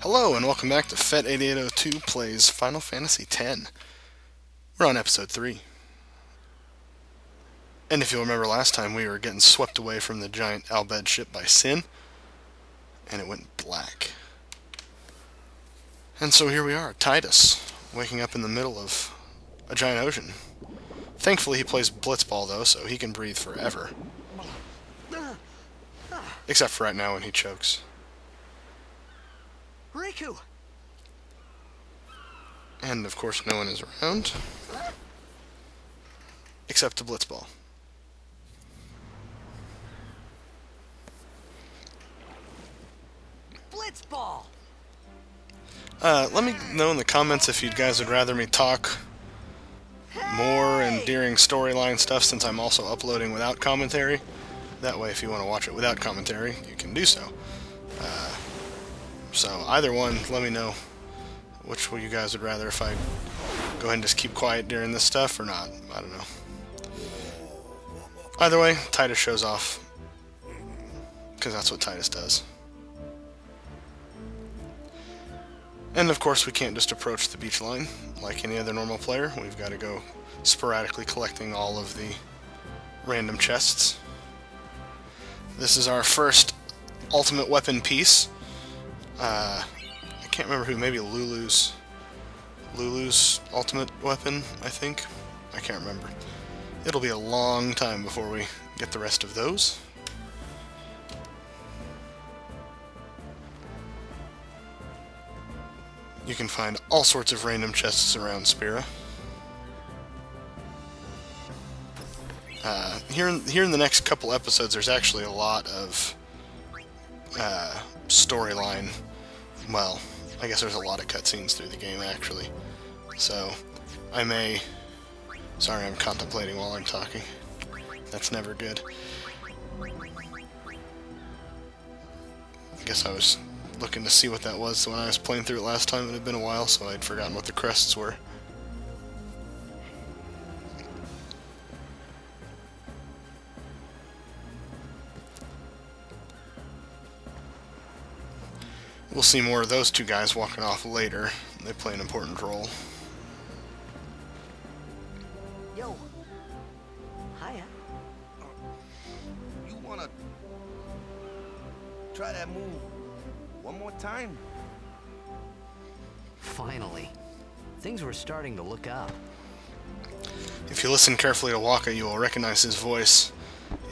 Hello and welcome back to fett8802 plays Final Fantasy X. We're on episode 3. And if you'll remember last time, we were getting swept away from the giant Albed ship by Sin, and it went black. And so here we are, Titus, waking up in the middle of a giant ocean. Thankfully he plays Blitzball though, so he can breathe forever. Except for right now when he chokes. Riku! And of course no one is around. Except the Blitzball. Blitzball! Let me know in the comments if you guys would rather me talk more and during storyline stuff, since I'm also uploading without commentary. That way if you want to watch it without commentary, you can do so. So either one, let me know which you guys would rather, if I go ahead and just keep quiet during this stuff or not. I don't know. Either way, Titus shows off, because that's what Titus does. And of course we can't just approach the beach line like any other normal player. We've got to go sporadically collecting all of the random chests. This is our first ultimate weapon piece. I can't remember who, maybe Lulu's ultimate weapon, I think. I can't remember. It'll be a long time before we get the rest of those. You can find all sorts of random chests around Spira. Here in the next couple episodes, there's actually a lot of storyline. Well, I guess there's a lot of cutscenes through the game, actually. So, I may... Sorry, I'm contemplating while I'm talking. That's never good. I guess I was looking to see what that was when I was playing through it last time. It had been a while, so I'd forgotten what the crests were. We'll see more of those two guys walking off later. They play an important role. Yo. Hiya. You wanna try that move one more time? Finally. Things were starting to look up. If you listen carefully to Wakka, you will recognize his voice.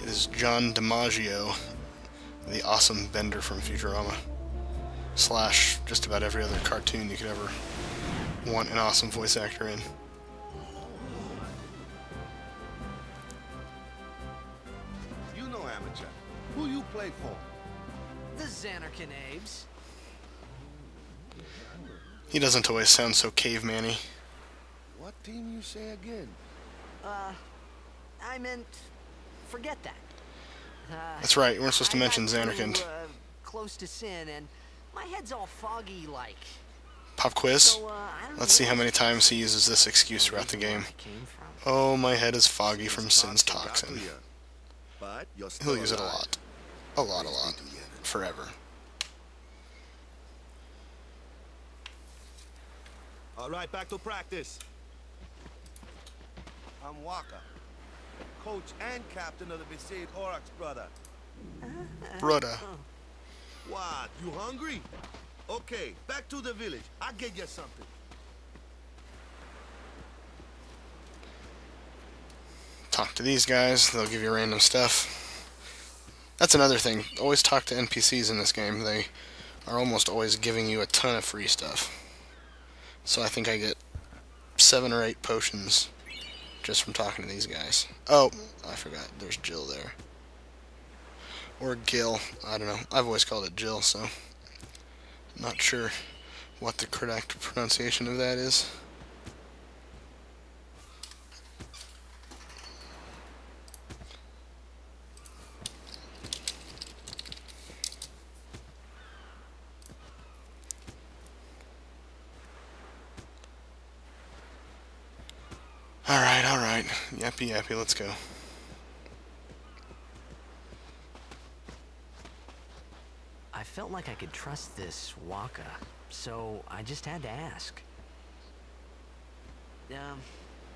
It is John DiMaggio, the awesome Bender from Futurama. Slash just about every other cartoon you could ever want an awesome voice actor in. You know, amateur. Who you play for? The Xanarkin Abes. He doesn't always sound so caveman-y. What team you say again? I meant... forget that. That's right, you weren't supposed to mention I got Xanarkin. too, close to Sin, and my head's all foggy like. Pop quiz? So, I don't Let's see know how many times he uses this excuse throughout the game. where I came from. Oh, my head is foggy from Sin's toxin. But you're still He'll use it a alive. lot. A lot. Forever. All right, back to practice. I'm Wakka, coach and captain of the Besaid Island, brother. Brudda. What? You hungry? Okay, back to the village. I'll get you something. Talk to these guys, they'll give you random stuff. That's another thing. Always talk to NPCs in this game. They are almost always giving you a ton of free stuff. So I think I get 7 or 8 potions just from talking to these guys. Oh, I forgot. There's Jill there. Or Gil. I don't know. I've always called it Jill, so not sure what the correct pronunciation of that is. Alright. Yappy, let's go. I felt like I could trust this Wakka. so I just had to ask.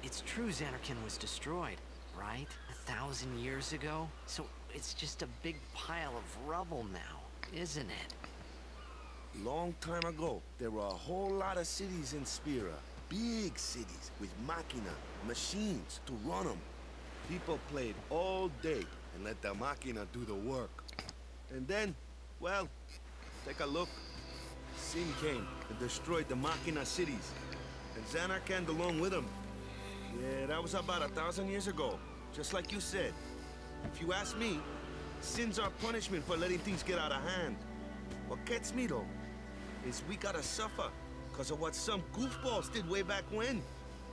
It's true Xanarkand was destroyed, right? 1,000 years ago? So it's just a big pile of rubble now, isn't it? Long time ago, there were a whole lot of cities in Spira. Big cities with machina, machines to run them. People played all day and let the machina do the work. And then, well, take a look. Sin came and destroyed the machina cities. And Xanarkand along with them. Yeah, that was about 1,000 years ago. Just like you said. If you ask me, sin's our punishment for letting things get out of hand. What gets me though, is we gotta suffer because of what some goofballs did way back when.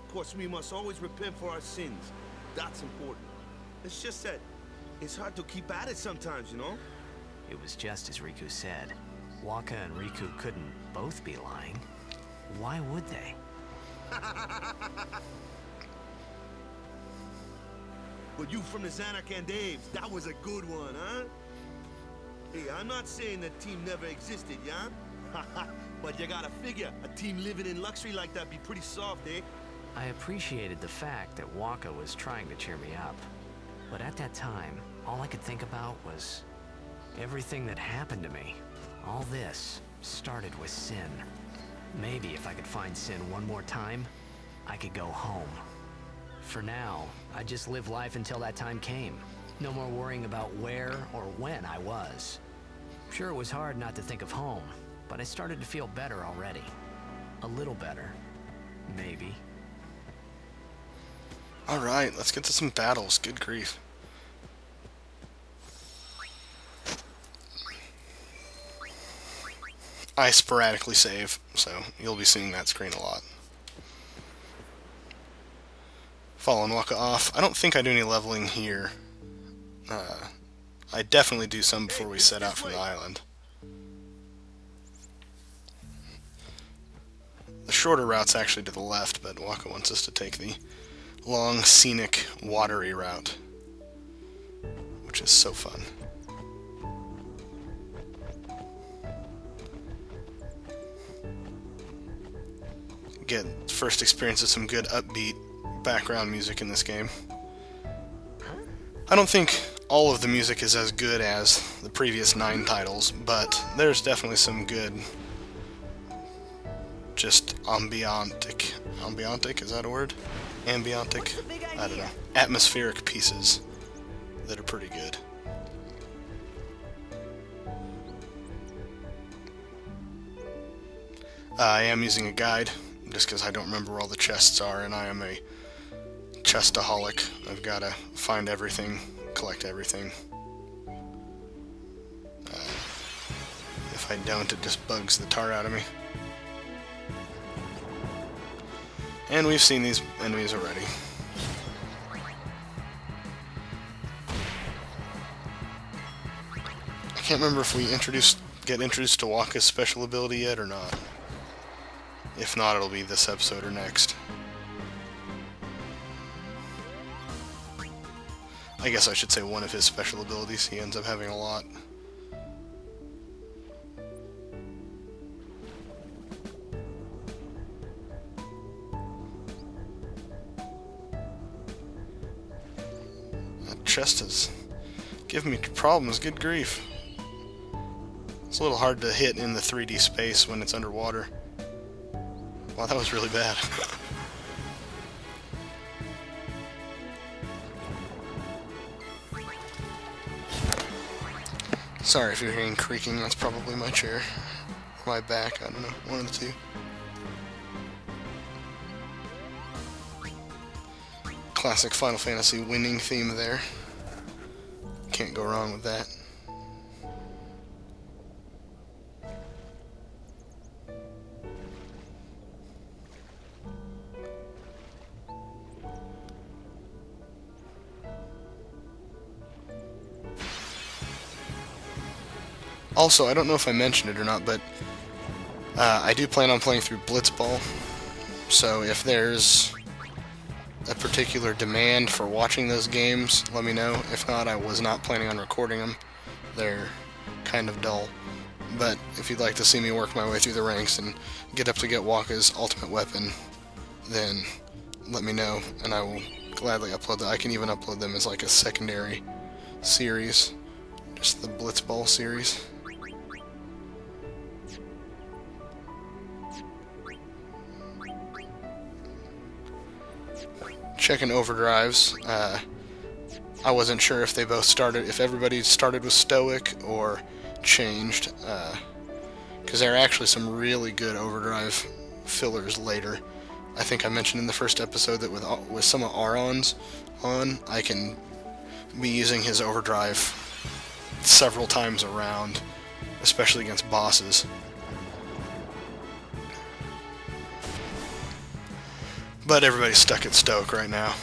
Of course, we must always repent for our sins. That's important. It's just that it's hard to keep at it sometimes, you know? It was just as Riku said. Wakka and Riku couldn't both be lying. Why would they? But you from the Xanarkand Daves, that was a good one, huh? Hey, I'm not saying that team never existed, yeah? But you gotta figure, a team living in luxury like that be pretty soft, eh? I appreciated the fact that Wakka was trying to cheer me up. But at that time, all I could think about was everything that happened to me. All this started with Sin. Maybe if I could find Sin one more time, I could go home. For now, I just live life until that time came. No more worrying about where or when I was. Sure, it was hard not to think of home, but I started to feel better already. A little better. Maybe. Alright, let's get to some battles. Good grief. I sporadically save, so you'll be seeing that screen a lot. Following Wakka off. I don't think I do any leveling here. I definitely do some before we set out from the island. The shorter route's actually to the left, but Wakka wants us to take the long, scenic, watery route, which is so fun. Get first experience of some good upbeat background music in this game. I don't think all of the music is as good as the previous 9 titles, but there's definitely some good, just ambiantic, is that a word? Ambiantic? I don't know. Atmospheric pieces that are pretty good. I am using a guide, just because I don't remember where all the chests are, and I am a chestaholic. I've got to find everything, collect everything. If I don't, it just bugs the tar out of me. And we've seen these enemies already. I can't remember if we get introduced to Wakka's special ability yet or not. If not, it'll be this episode or next. I guess I should say one of his special abilities. He ends up having a lot. That chest is giving me problems, good grief. It's a little hard to hit in the 3D space when it's underwater. Wow, that was really bad. Sorry if you're hearing creaking, that's probably my chair. Or my back, I don't know, one of the two. Classic Final Fantasy winning theme there. Can't go wrong with that. Also, I don't know if I mentioned it or not, but I do plan on playing through Blitzball, so if there's a particular demand for watching those games, let me know. If not, I was not planning on recording them. They're kind of dull. But if you'd like to see me work my way through the ranks and get up to get Wakka's ultimate weapon, then let me know, and I will gladly upload that. I can even upload them as like a secondary series, just the Blitzball series. Checking overdrives. I wasn't sure if they both started, if everybody started with Stoic or changed, because there are actually some really good overdrive fillers later. I think I mentioned in the first episode that with some of Auron's on, I can be using his overdrive several times around, especially against bosses. But everybody's stuck at Stoic right now,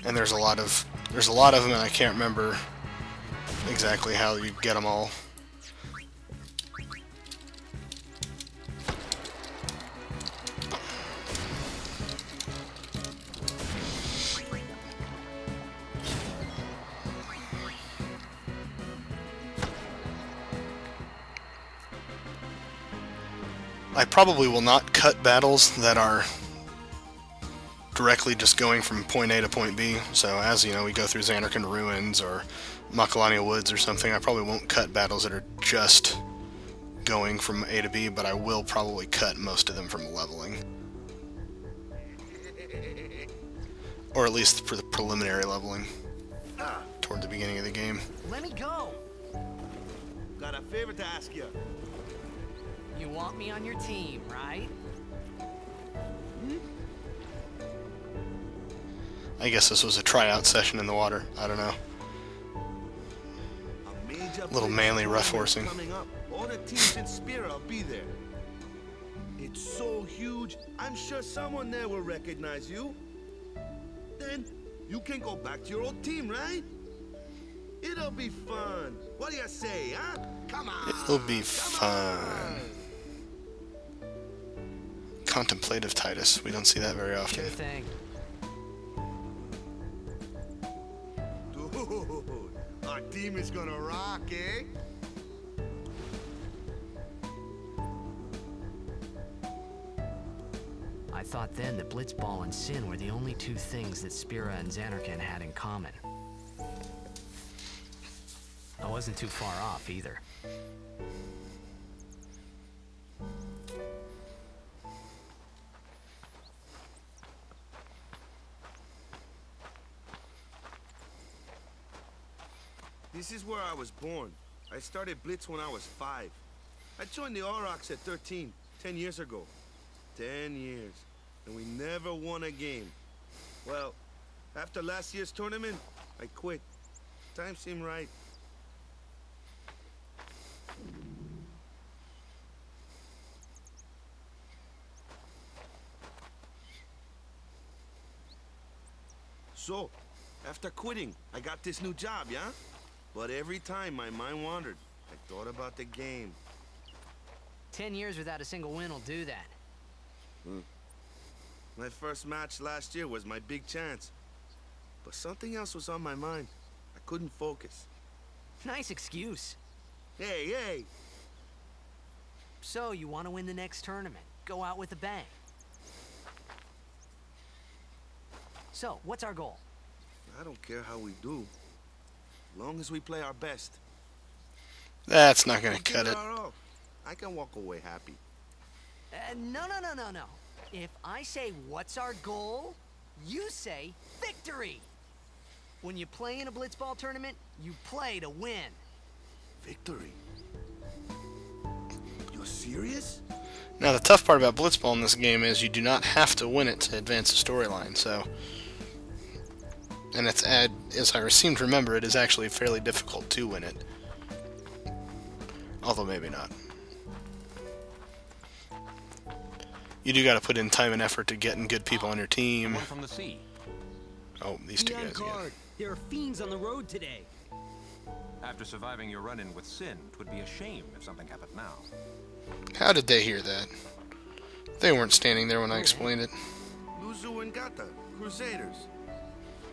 and there's a lot of them, and I can't remember exactly how you get them all. I probably will not cut battles that are directly just going from point A to point B. So as you know, we go through Xanarkand Ruins or Macalania Woods or something, I probably won't cut battles that are just going from A to B, but I will probably cut most of them from leveling. Or at least for the preliminary leveling toward the beginning of the game. Let me go! Got a favor to ask you. You want me on your team, right? I guess this was a tryout session in the water. I don't know. A little manly rough horsing. Coming up. All the teams in Spira will be there. It's so huge, I'm sure someone there will recognize you. Then you can go back to your old team, right? It'll be fun. What do you say, huh? Come on. It'll be fun. Contemplative Titus. We don't see that very often. Sure thing. Dude, our team is gonna rock, eh? I thought then that Blitzball and Sin were the only two things that Spira and Xanarkand had in common. I wasn't too far off either. This is where I was born. I started Blitz when I was 5. I joined the Aurochs at 13, 10 years ago. 10 years. And we never won a game. Well, after last year's tournament, I quit. Time seemed right. So, after quitting, I got this new job, yeah? But every time my mind wandered, I thought about the game. 10 years without a single win will do that. My first match last year was my big chance. But something else was on my mind. I couldn't focus. Nice excuse. Hey, hey! So, you want to win the next tournament? Go out with a bang. So, what's our goal? I don't care how we do. As long as we play our best. That's not gonna We'll cut give it. our all. I can walk away happy. No. If I say, what's our goal? You say, victory! When you play in a Blitzball tournament, you play to win. Victory? You're serious? Now the tough part about Blitzball in this game is you do not have to win it to advance the storyline, so... And it's, as I seem to remember, it is actually fairly difficult to win it. Although maybe not. You do gotta put in time and effort to getting good people on your team. One from the sea. Oh, these two guys again. There are fiends on the road today. After surviving your run-in with Sin, it would be a shame if something happened now. How did they hear that? They weren't standing there when I explained it. Luzu and Gata, Crusaders.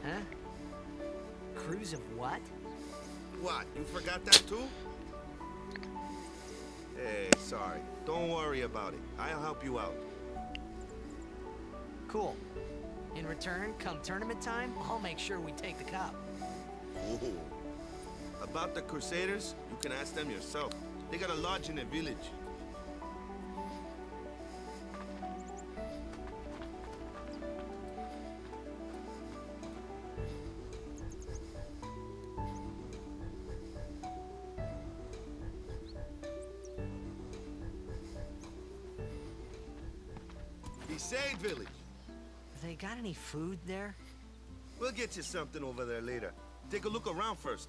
Huh? Cruise of what? What, you forgot that too? sorry. Don't worry about it. I'll help you out. Cool. In return, come tournament time, I'll make sure we take the cup. Oh. About the Crusaders, you can ask them yourself. They got a lodge in their village. Besaid village. They got any food there? We'll get you something over there later. Take a look around first.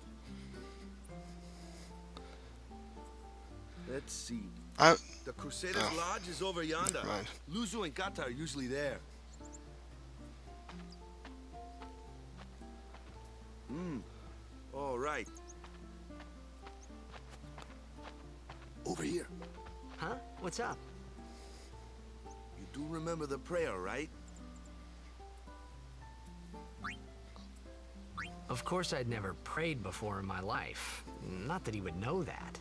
Let's see. The Crusaders' Lodge is over yonder. Right. Luzu and Gata are usually there. All right. Over here. Huh? What's up? You do remember the prayer, right? Of course I'd never prayed before in my life. Not that he would know that.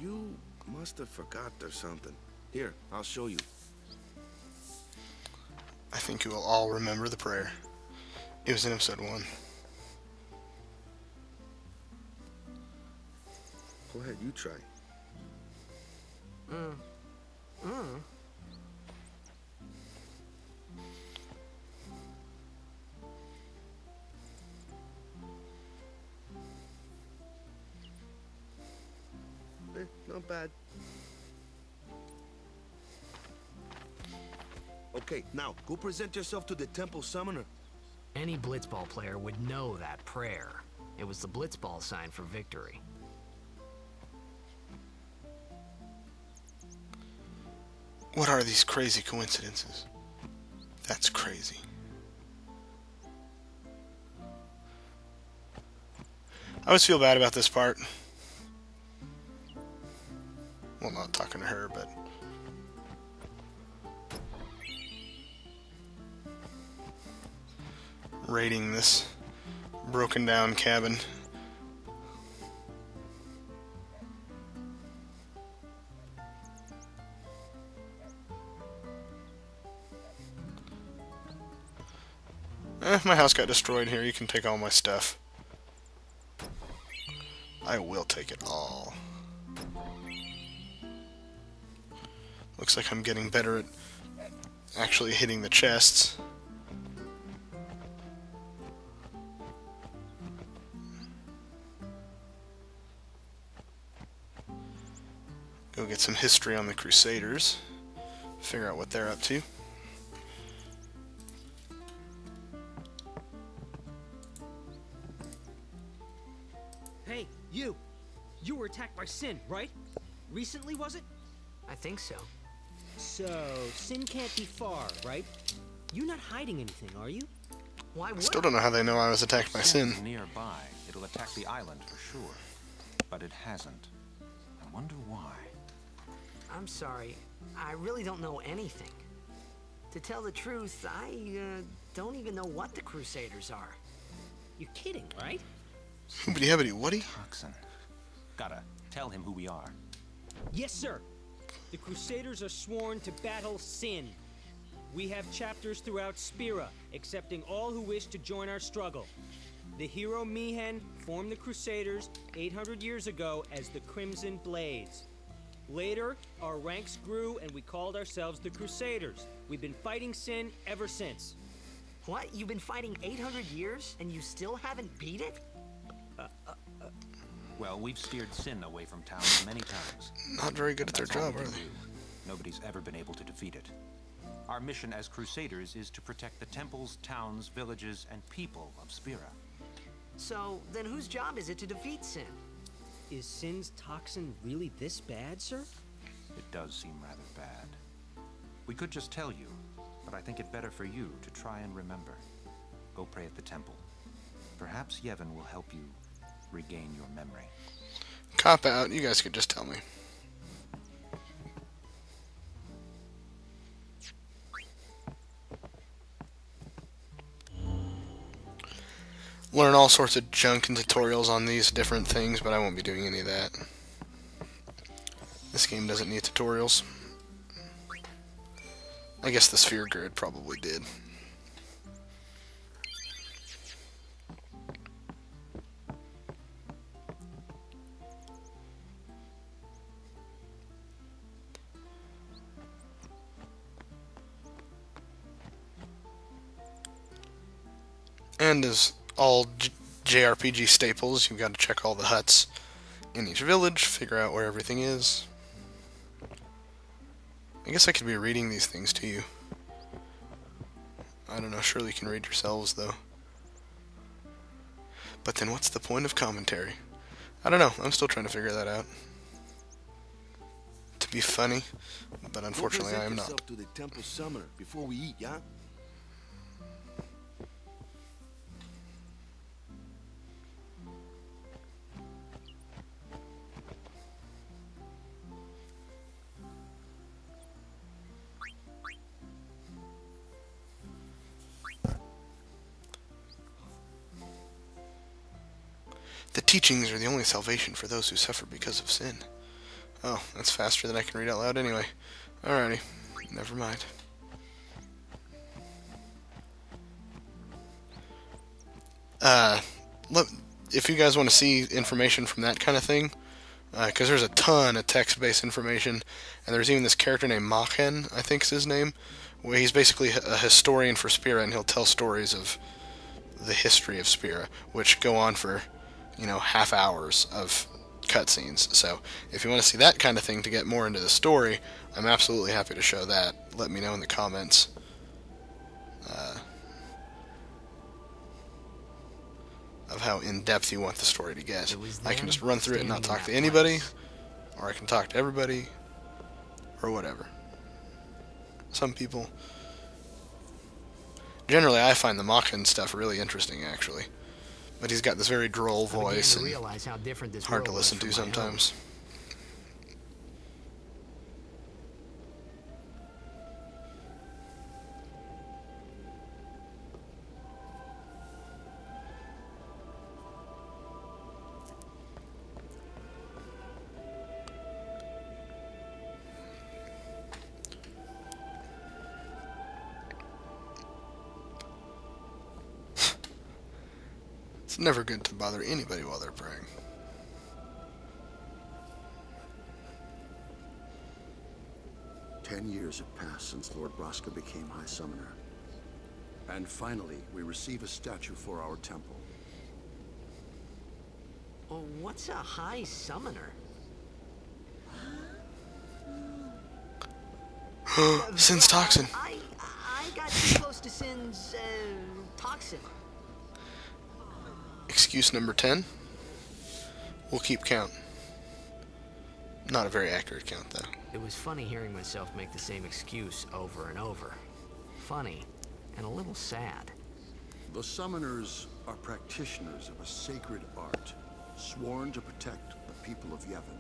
You must have forgot or something. Here, I'll show you. I think you will all remember the prayer. It was in episode 1. Go ahead, you try. Not bad. Okay, now go present yourself to the temple summoner. Any blitzball player would know that prayer. It was the blitzball sign for victory. What are these crazy coincidences? That's crazy. I always feel bad about this part. Well, not talking to her, but... raiding this broken down cabin. My house got destroyed here. You can take all my stuff. I will take it all. Looks like I'm getting better at actually hitting the chests. Go get some history on the Crusaders. Figure out what they're up to. Hey, you! You were attacked by Sin, right? Recently, was it? I think so. So, Sin can't be far, right? You're not hiding anything, are you? Why would Still don't know how they know I was attacked by Sin. Nearby, it'll attack the island for sure. But it hasn't. I wonder why. I'm sorry. I really don't know anything. To tell the truth, I don't even know what the Crusaders are. You're kidding, right? Hoobity hebbity woody. Toxin. Gotta tell him who we are. Yes, sir. The Crusaders are sworn to battle Sin. We have chapters throughout Spira, accepting all who wish to join our struggle. The hero Mihen formed the Crusaders 800 years ago as the Crimson Blades. Later, our ranks grew and we called ourselves the Crusaders. We've been fighting Sin ever since. What? You've been fighting 800 years and you still haven't beat it? Well, we've steered Sin away from town many times. Not very good at their That's all job, we are can they? do. Nobody's ever been able to defeat it. Our mission as Crusaders is to protect the temples, towns, villages, and people of Spira. So, then whose job is it to defeat Sin? Is Sin's toxin really this bad, sir? It does seem rather bad. We could just tell you, but I think it better for you to try and remember. Go pray at the temple. Perhaps Yevon will help you regain your memory. Cop out. You guys could just tell me. Learn all sorts of junk and tutorials on these different things, but I won't be doing any of that. This game doesn't need tutorials. I guess the sphere grid probably did. And as all JRPG staples, you've got to check all the huts in each village, figure out where everything is. I guess I could be reading these things to you. I don't know, surely you can read yourselves, though. But then what's the point of commentary? I don't know, I'm still trying to figure that out. To be funny, but unfortunately I am not. To the temple summoner before we eat, yeah? The teachings are the only salvation for those who suffer because of sin. Oh, that's faster than I can read out loud anyway. Alrighty, never mind. If you guys want to see information from that kind of thing, because there's a ton of text-based information, and there's even this character named Machen, I think is his name, where he's basically a historian for Spira, and he'll tell stories of the history of Spira, which go on for, you know, half hours of cutscenes. So if you want to see that kind of thing to get more into the story, I'm absolutely happy to show that. Let me know in the comments. Of how in-depth you want the story to get. I can just run through it and not talk to anybody, or I can talk to everybody, or whatever. Some people... Generally, I find the Machen stuff really interesting, actually. But he's got this very droll voice, and hard to listen to sometimes. It's never good to bother anybody while they're praying. Ten years have passed since Lord Roska became High Summoner. And finally, we receive a statue for our temple. Oh, what's a High Summoner? Sin's toxin. I got too close to Sin's toxin. Excuse number 10. We'll keep count. Not a very accurate count, though. It was funny hearing myself make the same excuse over and over. Funny, and a little sad. The summoners are practitioners of a sacred art, sworn to protect the people of Yevon.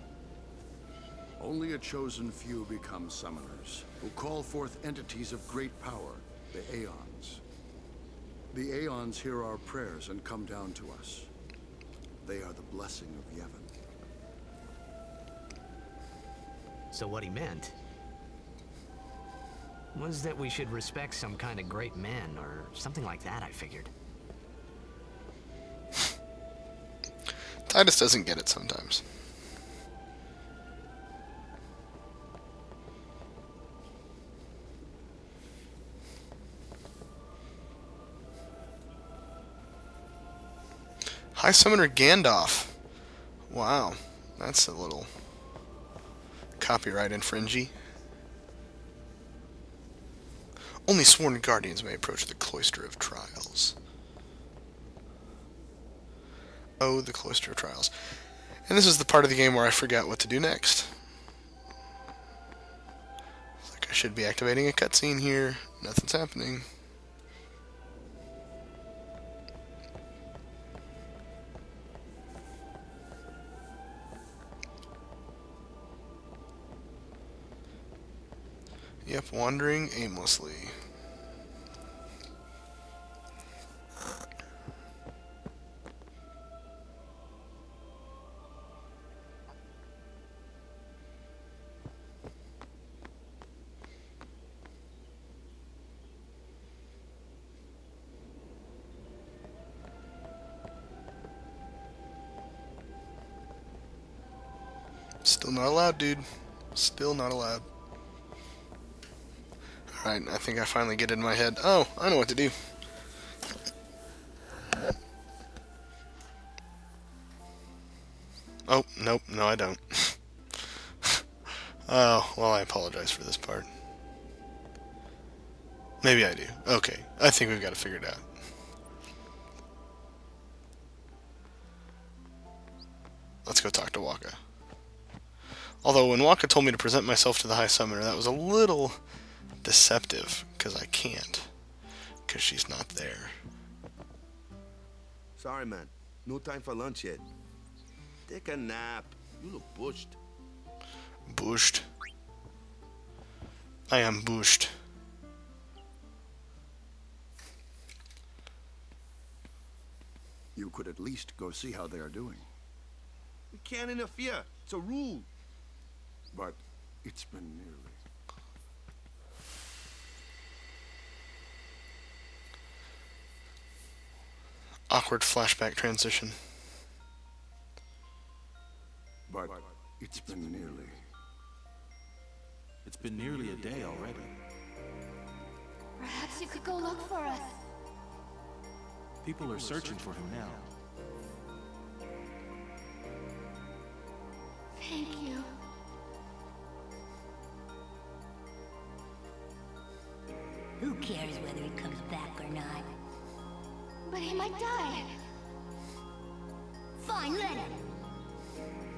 Only a chosen few become summoners, who call forth entities of great power, the Aeons. The Aeons hear our prayers and come down to us. They are the blessing of Yevon. So what he meant was that we should respect some kind of great men, or something like that, I figured. Titus doesn't get it sometimes. High Summoner Gandalf. Wow, that's a little copyright infringing. Only sworn guardians may approach the Cloister of Trials. Oh, the Cloister of Trials. And this is the part of the game where I forgot what to do next. It's like I should be activating a cutscene here. Nothing's happening. Yep, wandering aimlessly. Still not allowed, dude. Still not allowed. Alright, I think I finally get it in my head. Oh, I know what to do. Oh, nope, no I don't. Oh, well, I apologize for this part. Maybe I do. Okay, I think we've got to figure it out. Let's go talk to Wakka. Although, when Wakka told me to present myself to the High Summoner, that was a little deceptive, because I can't. Because she's not there. Sorry, man. No time for lunch yet. Take a nap. You look bushed. Bushed. I am bushed. You could at least go see how they are doing. You can't interfere. It's a rule. But it's been nearly. Awkward flashback transition. But it's been nearly. It's been nearly a day already. Perhaps you could go look for us. People are searching for him now. Thank you. Who cares whether he comes back or not? But he might die. Fine, let him.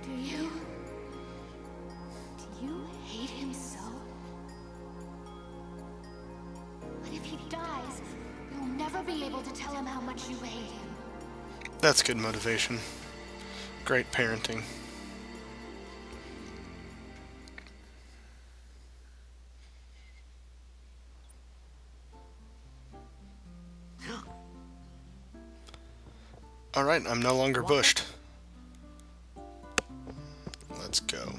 Do you? Do you hate him so? But if he dies, you'll never be able to tell him how much you hate him. That's good motivation. Great parenting. Alright, I'm no longer bushed. Let's go.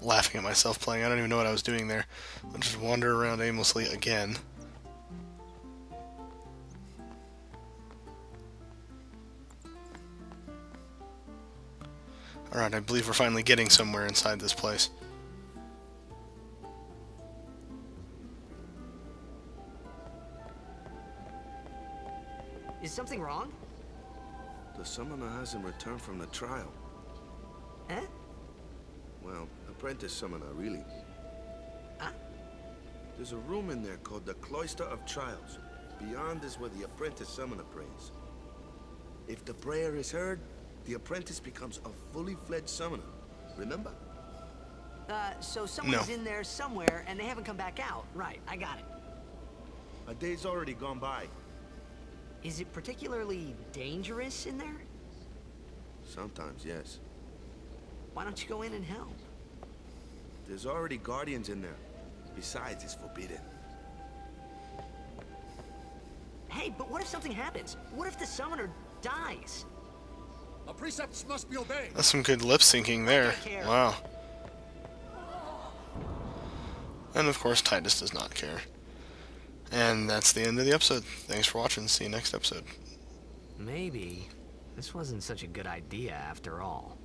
Laughing at myself playing. I don't even know what I was doing there. I'll just wander around aimlessly again. Alright, I believe we're finally getting somewhere inside this place. Is something wrong? The summoner hasn't returned from the trial. Eh? Well, apprentice summoner, really. Huh? There's a room in there called the Cloister of Trials. Beyond is where the apprentice summoner prays. If the prayer is heard, the apprentice becomes a fully fledged summoner. Remember? So someone's in there somewhere and they haven't come back out. Right, I got it. A day's already gone by. Is it particularly dangerous in there? Sometimes, yes. Why don't you go in and help? There's already guardians in there. Besides, it's forbidden. Hey, but what if something happens? What if the summoner dies? Our precepts must be obeyed. That's some good lip syncing there. Wow. And of course, Titus does not care. And that's the end of the episode. Thanks for watching. See you next episode. Maybe this wasn't such a good idea after all.